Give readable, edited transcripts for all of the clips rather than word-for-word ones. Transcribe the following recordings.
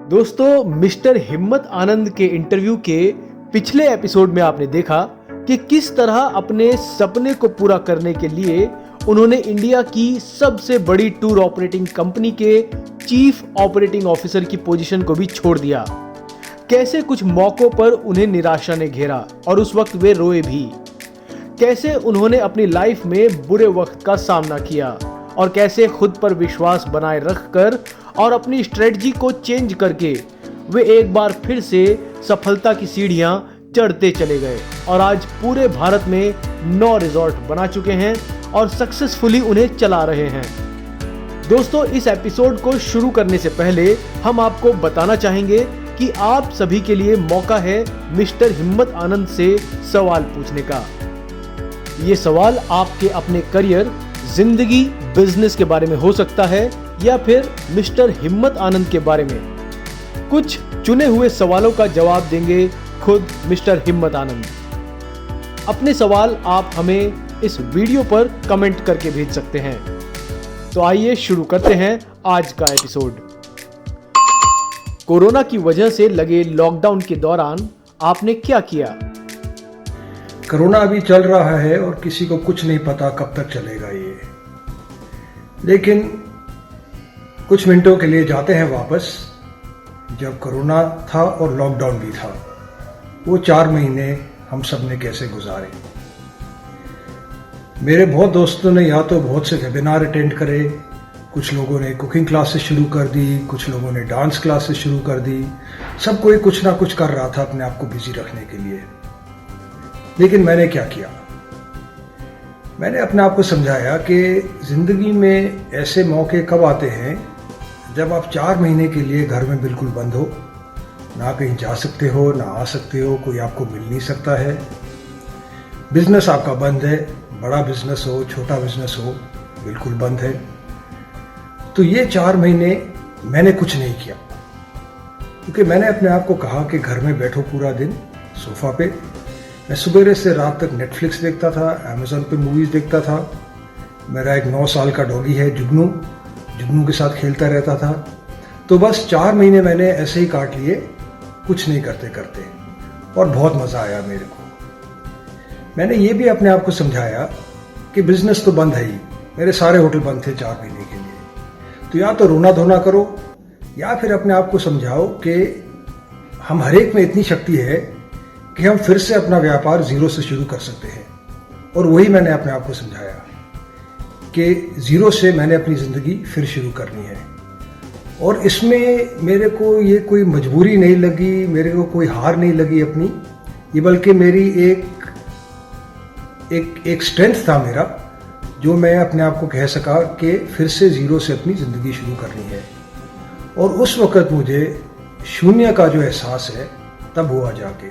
दोस्तों, मिस्टर हिम्मत आनंद के इंटरव्यू के पिछले एपिसोड में आपने देखा कि किस तरह अपने सपने को पूरा करने के लिए उन्होंने इंडिया की सबसे बड़ी टूर ऑपरेटिंग कंपनी के चीफ ऑपरेटिंग ऑफिसर की पोजीशन को भी छोड़ दिया। कैसे कुछ मौकों पर उन्हें निराशा ने घेरा और उस वक्त वे रोए भी। कैसे उन्होंने अपनी लाइफ में बुरे वक्त का सामना किया और कैसे खुद पर विश्वास बनाए रखकर और अपनी स्ट्रेटजी को चेंज करके वे एक बार फिर से सफलता की सीढ़ियां चढ़ते चले गए और आज पूरे भारत में 9 रिजॉर्ट बना चुके हैं और सक्सेसफुली उन्हें चला रहे हैं। दोस्तों, इस एपिसोड को शुरू करने से पहले हम आपको बताना चाहेंगे कि आप सभी के लिए मौका है मिस्टर हिम्मत आनंद से सवाल पूछने का। ये सवाल आपके अपने करियर, जिंदगी, बिजनेस के बारे में हो सकता है या फिर मिस्टर हिम्मत आनंद के बारे में। कुछ चुने हुए सवालों का जवाब देंगे खुद मिस्टर हिम्मत आनंद। अपने सवाल आप हमें इस वीडियो पर कमेंट करके भेज सकते हैं। तो आइए शुरू करते हैं आज का एपिसोड। कोरोना की वजह से लगे लॉकडाउन के दौरान आपने क्या किया? कोरोना अभी चल रहा है और किसी को कुछ नहीं पता कब तक चलेगा ये, लेकिन कुछ मिनटों के लिए जाते हैं वापस। जब कोरोना था और लॉकडाउन भी था, वो 4 महीने हम सब ने कैसे गुजारे। मेरे बहुत दोस्तों ने या तो बहुत से वेबिनार अटेंड करे, कुछ लोगों ने कुकिंग क्लासेस शुरू कर दी, कुछ लोगों ने डांस क्लासेस शुरू कर दी। सब कोई कुछ ना कुछ कर रहा था अपने आप को बिजी रखने के लिए। लेकिन मैंने क्या किया? मैंने अपने आप को समझाया कि जिंदगी में ऐसे मौके कब आते हैं जब आप 4 महीने के लिए घर में बिल्कुल बंद हो, ना कहीं जा सकते हो, ना आ सकते हो, कोई आपको मिल नहीं सकता है। बिजनेस आपका बंद है, बड़ा बिजनेस हो, छोटा बिजनेस हो, बिल्कुल बंद है। तो ये 4 महीने मैंने कुछ नहीं किया, क्योंकि मैंने अपने आप को कहा कि घर में बैठो पूरा दिन सोफा पे। मैं सुबह से रात तक नेटफ्लिक्स देखता था, अमेजोन पे मूवीज देखता था। मेरा एक 9 साल का डॉगी है जुगनू के साथ खेलता रहता था। तो बस 4 महीने मैंने ऐसे ही काट लिए, कुछ नहीं करते करते, और बहुत मजा आया मेरे को। मैंने ये भी अपने आप को समझाया कि बिजनेस तो बंद है ही, मेरे सारे होटल बंद थे 4 महीने के लिए। तो या तो रोना धोना करो या फिर अपने आप को समझाओ कि हम हर एक में इतनी शक्ति है कि हम फिर से अपना व्यापार जीरो से शुरू कर सकते हैं। और वही मैंने अपने आप को समझाया कि जीरो से मैंने अपनी जिंदगी फिर शुरू करनी है। और इसमें मेरे को ये कोई मजबूरी नहीं लगी, मेरे को कोई हार नहीं लगी अपनी, ये बल्कि मेरी एक स्ट्रेंथ था मेरा, जो मैं अपने आप को कह सका कि फिर से जीरो से अपनी जिंदगी शुरू करनी है। और उस वक्त मुझे शून्य का जो एहसास है तब हुआ जाके।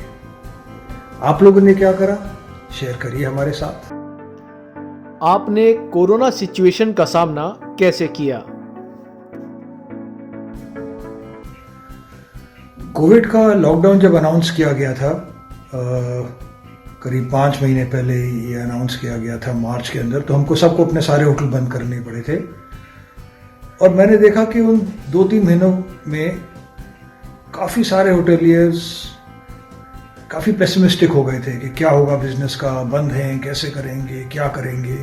आप लोगों ने क्या करा, शेयर करिए हमारे साथ। आपने कोरोना सिचुएशन का सामना कैसे किया? कोविड का लॉकडाउन जब अनाउंस किया गया था, करीब 5 महीने पहले ये अनाउंस किया गया था मार्च के अंदर, तो हमको सबको अपने सारे होटल बंद करने पड़े थे। और मैंने देखा कि उन 2-3 महीनों में काफ़ी सारे होटलियर्स काफ़ी पेसिमिस्टिक हो गए थे कि क्या होगा, बिजनेस का, बंद हैं, कैसे करेंगे, क्या करेंगे।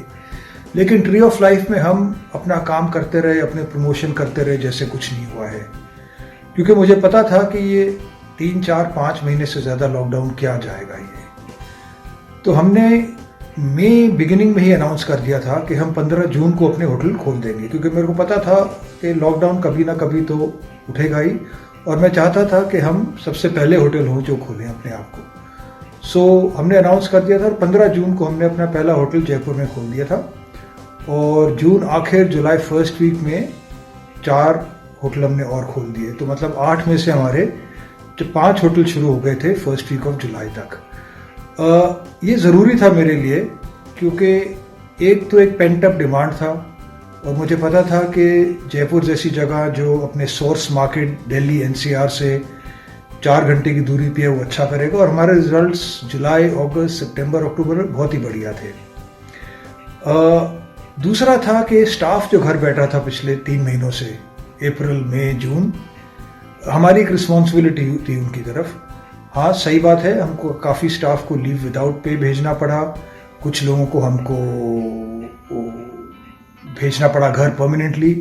लेकिन ट्री ऑफ लाइफ में हम अपना काम करते रहे, अपने प्रमोशन करते रहे जैसे कुछ नहीं हुआ है, क्योंकि मुझे पता था कि ये 3, 4, 5 महीने से ज़्यादा लॉकडाउन क्या जाएगा ये। तो हमने मई बिगिनिंग में ही अनाउंस कर दिया था कि हम 15 जून को अपने होटल खोल देंगे, क्योंकि मेरे को पता था कि लॉकडाउन कभी ना कभी तो उठेगा ही, और मैं चाहता था कि हम सबसे पहले होटल हो जो खोलें अपने आप को। सो हमने अनाउंस कर दिया था और 15 जून को हमने अपना पहला होटल जयपुर में खोल दिया था। और जून आखिर, जुलाई फर्स्ट वीक में 4 होटल हमने और खोल दिए। तो मतलब 8 में से हमारे 5 होटल शुरू हो गए थे फर्स्ट वीक ऑफ जुलाई तक। ये ज़रूरी था मेरे लिए, क्योंकि एक तो एक पेंट अप डिमांड था, और मुझे पता था कि जयपुर जैसी जगह जो अपने सोर्स मार्केट दिल्ली एनसीआर से 4 घंटे की दूरी पे है, वो अच्छा करेगा। और हमारे रिजल्ट्स जुलाई, अगस्त, सितंबर, अक्टूबर में बहुत ही बढ़िया थे। दूसरा था कि स्टाफ जो घर बैठा था पिछले 3 महीनों से, अप्रैल, मई, जून, हमारी एक रिस्पॉन्सिबिलिटी थी उनकी तरफ। हाँ सही बात है, हमको काफ़ी स्टाफ को लीव विदाउट पे भेजना पड़ा, कुछ लोगों को हमको भेजना पड़ा घर परमानेंटली,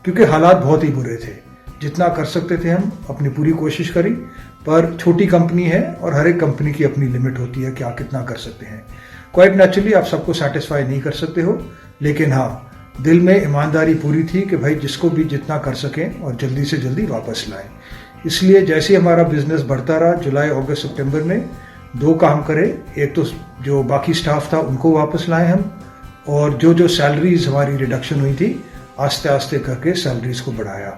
क्योंकि हालात बहुत ही बुरे थे। जितना कर सकते थे हम अपनी पूरी कोशिश करी, पर छोटी कंपनी है और हर एक कंपनी की अपनी लिमिट होती है, क्या कितना कर सकते हैं। क्वाइट नेचुरली आप सबको सेटिस्फाई नहीं कर सकते हो, लेकिन हाँ दिल में ईमानदारी पूरी थी कि भाई जिसको भी जितना कर सकें और जल्दी से जल्दी वापस लाएं। इसलिए जैसे ही हमारा बिजनेस बढ़ता रहा, जुलाई अगस्त सितंबर में 2 काम करे। एक तो जो बाकी स्टाफ था उनको वापस लाए हम, और जो सैलरीज हमारी रिडक्शन हुई थी आस्ते आस्ते करके सैलरीज को बढ़ाया।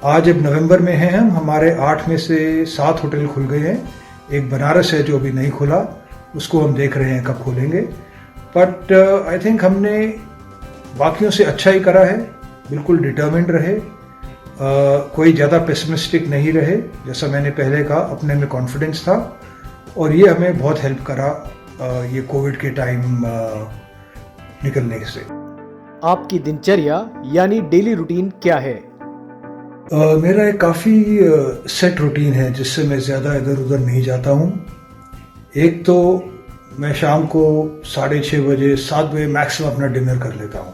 आज अब नवंबर में हैं हम, हमारे 8 में से 7 होटल खुल गए हैं। एक बनारस है जो अभी नहीं खुला, उसको हम देख रहे हैं कब खोलेंगे। बट आई थिंक हमने बाकियों से अच्छा ही करा है, बिल्कुल डिटर्मिन्ड रहे, कोई ज़्यादा पेसिमिस्टिक नहीं रहे। जैसा मैंने पहले कहा, अपने में कॉन्फिडेंस था, और ये हमें बहुत हेल्प करा ये कोविड के टाइम निकलने से। आपकी दिनचर्या यानी डेली रूटीन क्या है? मेरा एक काफ़ी सेट रूटीन है जिससे मैं ज़्यादा इधर उधर नहीं जाता हूँ। एक तो मैं शाम को 6:30 बजे 7 बजे मैक्सिमम अपना डिनर कर लेता हूँ,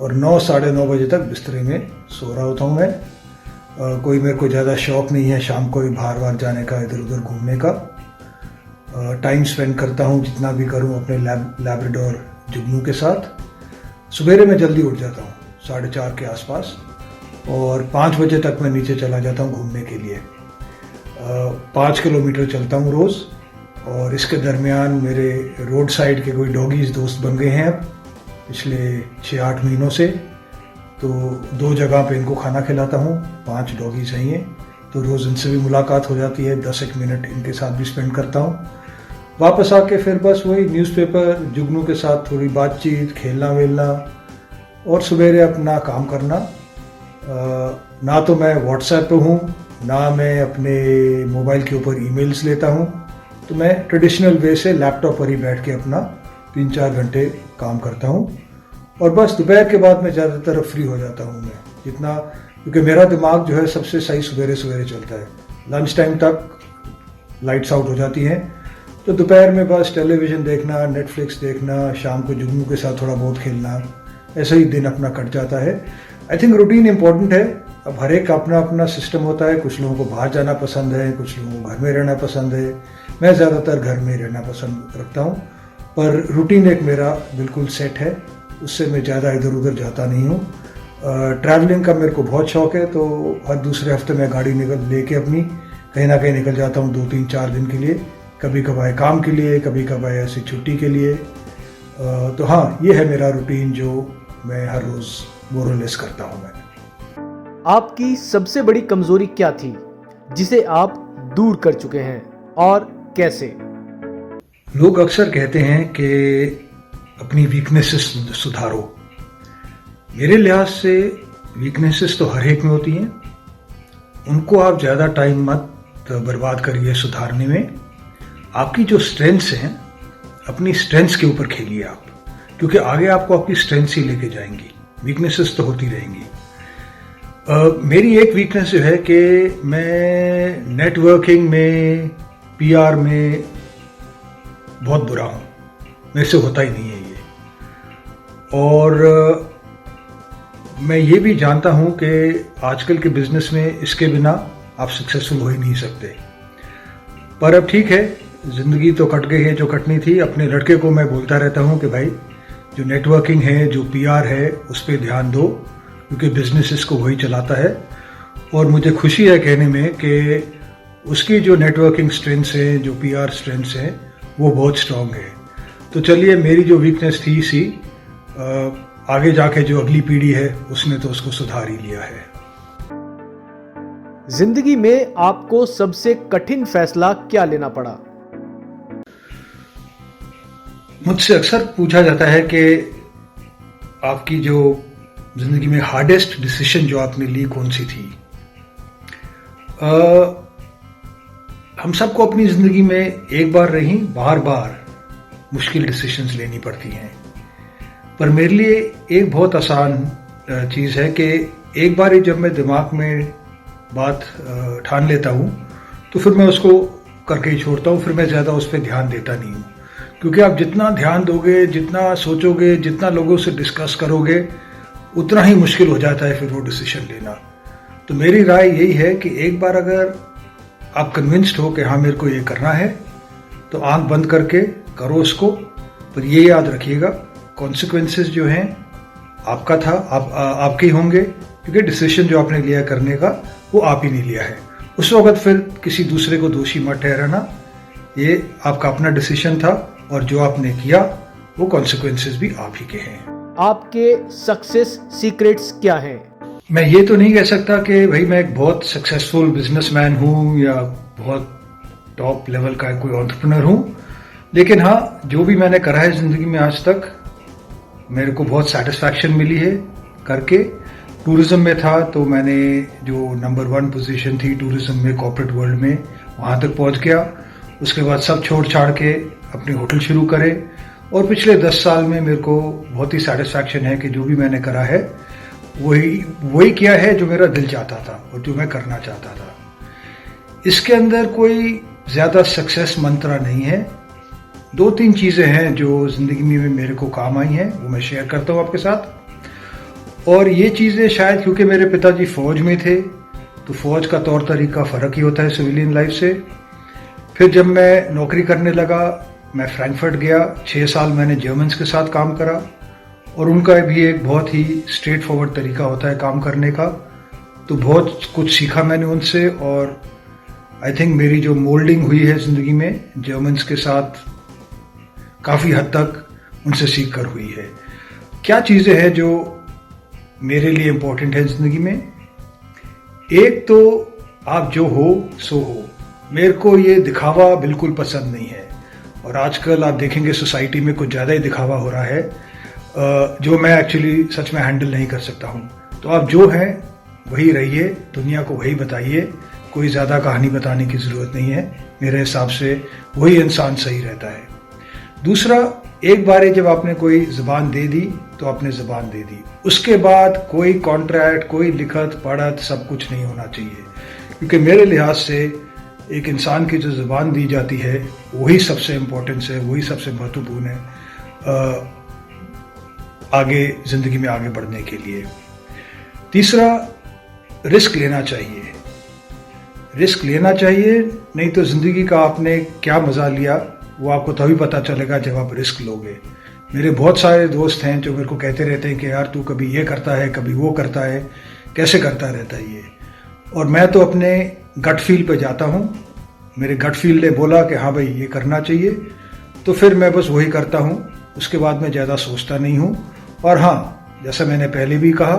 और 9 साढ़े 9 बजे तक बिस्तरे में सो रहा होता हूँ मैं। कोई मेरे को ज़्यादा शौक नहीं है शाम को बाहर बाहर जाने का, इधर उधर घूमने का। टाइम स्पेंड करता हूँ जितना भी करूँ अपने लैब्राडोर जुगनू के साथ। सवेरे मैं जल्दी उठ जाता हूँ 4:30 के आसपास, और 5 बजे तक मैं नीचे चला जाता हूँ घूमने के लिए। 5 किलोमीटर चलता हूँ रोज़, और इसके दरमियान मेरे रोड साइड के कोई डॉगीज दोस्त बन गए हैं अब पिछले 6-8 महीनों से। तो 2 जगह पे इनको खाना खिलाता हूँ, 5 डॉगीज हैं ये, तो रोज़ इनसे भी मुलाकात हो जाती है, 10-1 मिनट इनके साथ भी स्पेंड करता हूँ। वापस आके फिर बस वही न्यूज़पेपर जुगनू के साथ थोड़ी बातचीत, खेलना वेलना, और सवेरे अपना काम करना। ना तो मैं व्हाट्सएप पे हूँ, ना मैं अपने मोबाइल के ऊपर ईमेल्स लेता हूँ, तो मैं ट्रेडिशनल वे से लैपटॉप पर ही बैठ के अपना 3-4 घंटे काम करता हूँ। और बस दोपहर के बाद मैं ज़्यादातर फ्री हो जाता हूँ मैं जितना, क्योंकि मेरा दिमाग जो है सबसे सही सवेरे सवेरे चलता है। लंच टाइम तक लाइट्स आउट हो जाती हैं, तो दोपहर में बस टेलीविज़न देखना, नेटफ्लिक्स देखना, शाम को जुगनू के साथ थोड़ा बहुत खेलना, ऐसा ही दिन अपना कट जाता है। आई थिंक रूटीन इम्पॉर्टेंट है। अब हर एक का अपना अपना सिस्टम होता है, कुछ लोगों को बाहर जाना पसंद है, कुछ लोगों को घर में रहना पसंद है। मैं ज़्यादातर घर में रहना पसंद रखता हूँ, पर रूटीन एक मेरा बिल्कुल सेट है, उससे मैं ज़्यादा इधर उधर जाता नहीं हूँ। ट्रैवलिंग का मेरे को बहुत शौक है, तो हर दूसरे हफ्ते मैं गाड़ी लेके अपनी कहीं ना कहीं निकल जाता हूँ 2-3-4 दिन के लिए, कभी कभार काम के लिए, कभी कभार ऐसी छुट्टी के लिए। तो हाँ, ये है मेरा रूटीन जो मैं हर रोज़ मोरलेस करता हूँ मैं। आपकी सबसे बड़ी कमजोरी क्या थी जिसे आप दूर कर चुके हैं, और कैसे? लोग अक्सर कहते हैं कि अपनी वीकनेसेस सुधारो। मेरे लिहाज से वीकनेसेस तो हर एक में होती हैं, उनको आप ज़्यादा टाइम मत बर्बाद करिए सुधारने में। आपकी जो स्ट्रेंथ्स हैं, अपनी स्ट्रेंथ्स के ऊपर खेलिए आप, क्योंकि आगे आपको आपकी स्ट्रेंथ्स ही लेके जाएंगी। वीकनेसेस तो होती रहेंगी। मेरी एक वीकनेस जो है कि मैं नेटवर्किंग में, पीआर में बहुत बुरा हूँ, मेरे से होता ही नहीं है ये। और मैं ये भी जानता हूँ कि आजकल के बिजनेस में इसके बिना आप सक्सेसफुल हो ही नहीं सकते। पर अब ठीक है, ज़िंदगी तो कट गई है जो कटनी थी। अपने लड़के को मैं बोलता रहता हूँ कि भाई जो नेटवर्किंग है, जो पीआर है, उस पर ध्यान दो, क्योंकि बिजनेस इसको वही चलाता है। और मुझे खुशी है कहने में कि उसकी जो नेटवर्किंग स्ट्रेंथ्स हैं, जो पीआर स्ट्रेंथ्स हैं, वो बहुत स्ट्रांग है। तो चलिए, मेरी जो वीकनेस थी सी, आगे जाके जो अगली पीढ़ी है उसने तो उसको सुधार ही लिया है। जिंदगी में आपको सबसे कठिन फैसला क्या लेना पड़ा? मुझसे अक्सर पूछा जाता है कि आपकी जो जिंदगी में हार्डेस्ट डिसीजन जो आपने ली कौन सी थी। हम सबको अपनी जिंदगी में एक बार नहीं, बार बार मुश्किल डिसीजंस लेनी पड़ती हैं, पर मेरे लिए एक बहुत आसान चीज़ है कि एक बार ही जब मैं दिमाग में बात ठान लेता हूँ तो फिर मैं उसको करके ही छोड़ता हूँ, फिर मैं ज़्यादा उस पर ध्यान देता नहीं हूँ। क्योंकि आप जितना ध्यान दोगे, जितना सोचोगे, जितना लोगों से डिस्कस करोगे, उतना ही मुश्किल हो जाता है फिर वो डिसीजन लेना। तो मेरी राय यही है कि एक बार अगर आप कन्विंस्ड हो कि हाँ मेरे को ये करना है, तो आंख बंद करके करो उसको। पर ये याद रखिएगा, कॉन्सिक्वेंसेस जो हैं आपका था, आपके ही होंगे, क्योंकि डिसीजन जो आपने लिया करने का वो आप ही नहीं लिया है। उस वक्त फिर किसी दूसरे को दोषी मत ठहराना, ये आपका अपना डिसीजन था और जो आपने किया वो कॉन्सिक्वेंसेस भी आप ही के हैं। आपके सक्सेस सीक्रेट्स क्या हैं? मैं ये तो नहीं कह सकता कि भाई मैं एक बहुत सक्सेसफुल बिजनेसमैन हूँ या बहुत टॉप लेवल का कोई एंटरप्रेन्योर हूँ, लेकिन हाँ, जो भी मैंने करा है जिंदगी में आज तक, मेरे को बहुत सेटिस्फैक्शन मिली है करके। टूरिज्म में था तो मैंने जो नंबर 1 पोजीशन थी टूरिज्म में कॉर्पोरेट वर्ल्ड में, वहाँ तक पहुँच गया। उसके बाद सब छोड़ छाड़ के अपने होटल शुरू करे और पिछले 10 साल में मेरे को बहुत ही सेटिस्फैक्शन है कि जो भी मैंने करा है वही किया है जो मेरा दिल चाहता था और जो मैं करना चाहता था। इसके अंदर कोई ज़्यादा सक्सेस मंत्रा नहीं है। 2-3 चीज़ें हैं जो ज़िंदगी में मेरे को काम आई हैं, वो मैं शेयर करता हूँ आपके साथ। और ये चीज़ें शायद क्योंकि मेरे पिताजी फ़ौज में थे, तो फ़ौज का तौर तरीका फ़र्क ही होता है सिविलियन लाइफ से। फिर जब मैं नौकरी करने लगा, मैं फ्रैंकफर्ट गया, 6 साल मैंने जर्मन्स के साथ काम करा और उनका भी एक बहुत ही स्ट्रेट फॉरवर्ड तरीका होता है काम करने का। तो बहुत कुछ सीखा मैंने उनसे और आई थिंक मेरी जो मोल्डिंग हुई है ज़िंदगी में जर्मन्स के साथ काफ़ी हद तक उनसे सीख कर हुई है। क्या चीज़ें हैं जो मेरे लिए इम्पोर्टेंट है ज़िंदगी में? एक तो आप जो हो सो हो। मेरे को ये दिखावा बिल्कुल पसंद नहीं है और आजकल आप देखेंगे सोसाइटी में कुछ ज़्यादा ही दिखावा हो रहा है, जो मैं एक्चुअली सच में हैंडल नहीं कर सकता हूँ। तो आप जो हैं वही रहिए, दुनिया को वही बताइए, कोई ज़्यादा कहानी बताने की ज़रूरत नहीं है। मेरे हिसाब से वही इंसान सही रहता है। दूसरा, एक बार जब आपने कोई ज़बान दे दी तो आपने ज़बान दे दी, उसके बाद कोई कॉन्ट्रैक्ट, कोई लिखत पढ़त सब कुछ नहीं होना चाहिए। क्योंकि मेरे लिहाज से एक इंसान की जो ज़बान दी जाती है वही सबसे इम्पोर्टेंस है, वही सबसे महत्वपूर्ण है आगे ज़िंदगी में आगे बढ़ने के लिए। तीसरा, रिस्क लेना चाहिए। रिस्क लेना चाहिए, नहीं तो ज़िंदगी का आपने क्या मज़ा लिया वो आपको तभी पता चलेगा जब आप रिस्क लोगे। मेरे बहुत सारे दोस्त हैं जो मेरे को कहते रहते हैं कि यार तू कभी ये करता है, कभी वो करता है, कैसे करता रहता है ये। और मैं तो अपने गट फील पे जाता हूँ। मेरे गट फील ने बोला कि हाँ भाई ये करना चाहिए, तो फिर मैं बस वही करता हूँ। उसके बाद मैं ज़्यादा सोचता नहीं हूँ। और हाँ, जैसा मैंने पहले भी कहा,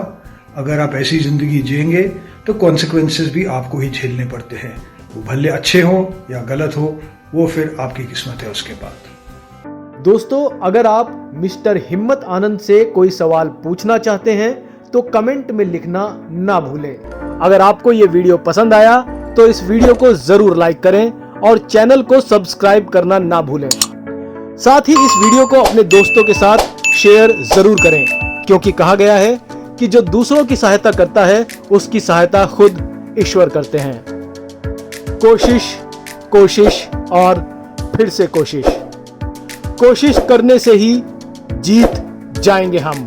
अगर आप ऐसी ज़िंदगी जिएंगे तो कॉन्सिक्वेंसेस भी आपको ही झेलने पड़ते हैं। वो भले अच्छे हो या गलत हो, वो फिर आपकी किस्मत है उसके बाद। दोस्तों, अगर आप मिस्टर हिम्मत आनंद से कोई सवाल पूछना चाहते हैं तो कमेंट में लिखना ना भूलें। अगर आपको ये वीडियो पसंद आया तो इस वीडियो को जरूर लाइक करें और चैनल को सब्सक्राइब करना ना भूलें। साथ ही इस वीडियो को अपने दोस्तों के साथ शेयर जरूर करें, क्योंकि कहा गया है कि जो दूसरों की सहायता करता है उसकी सहायता खुद ईश्वर करते हैं। कोशिश, कोशिश और फिर से कोशिश। कोशिश करने से ही जीत जाएंगे हम।